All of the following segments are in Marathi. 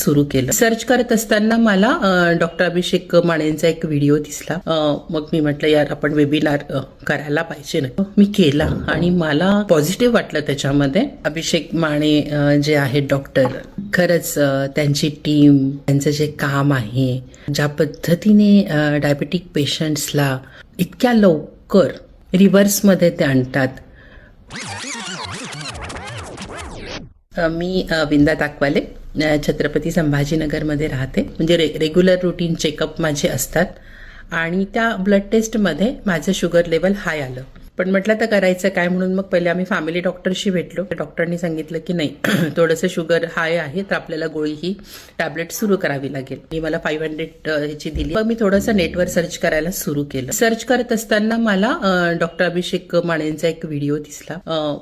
सुरू केलं. सर्च करत असताना मला डॉक्टर अभिषेक मानेंचा एक व्हिडिओ दिसला. मग मी म्हटलं यार आपण वेबिनार करायला पाहिजे ना. मी केला आणि मला पॉझिटिव्ह वाटलं त्याच्यामध्ये. अभिषेक माने जे आहेत डॉक्टर, खरंच त्यांची टीम, त्यांचं जे काम आहे, ज्या पद्धतीने डायबेटिक पेशंट्सला इतक्या लवकर रिव्हर्समध्ये ते आणतात. मी विंदा ताकवाले छत्रपती संभाजीनगरमध्ये राहते. म्हणजे रेग्युलर रुटीन चेकअप माझे असतात आणि त्या ब्लड टेस्टमध्ये माझं शुगर लेवल हाय आलं. पण म्हटलं तर करायचं काय म्हणून मग पहिले आम्ही फॅमिली डॉक्टरशी भेटलो. डॉक्टरनी सांगितलं की नाही थोडंसं शुगर हाय आहे तर आपल्याला गोळी ही टॅबलेट सुरू करावी लागेल. मी मला 500 ह्याची दिली. मग मी थोडंसं नेटवर सर्च करायला सुरू केलं. सर्च करत असताना मला डॉक्टर अभिषेक मानेंचा एक व्हिडिओ दिसला.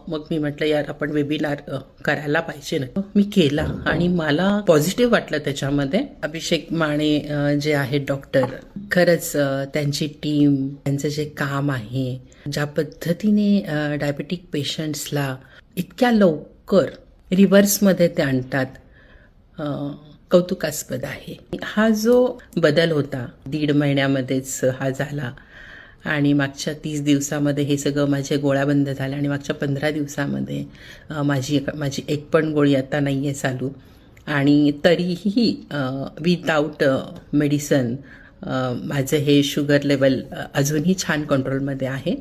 मग मी म्हटलं यार आपण वेबिनार करायला पाहिजे ना. मी केला आणि मला पॉझिटिव्ह वाटलं त्याच्यामध्ये. अभिषेक माने जे आहेत डॉक्टर, खरंच त्यांची टीम, त्यांचं जे काम आहे, ज्या पद्धतीने डायबेटिक पेशंट्सला इतक्या लवकर रिव्हर्समध्ये ते आणतात, कौतुकास्पद आहे. हा जो बदल होता 1.5 महिन्यामध्येच हा झाला आणि मागच्या 30 दिवसामध्ये हे सगळं माझ्या गोळ्या बंद झाल्या आणि मागच्या 15 दिवसामध्ये माझी एक पण गोळी आता नाही आहे चालू. आणि तरीही विदाऊट मेडिसन माझं हे शुगर लेवल अजूनही छान कंट्रोलमध्ये आहे.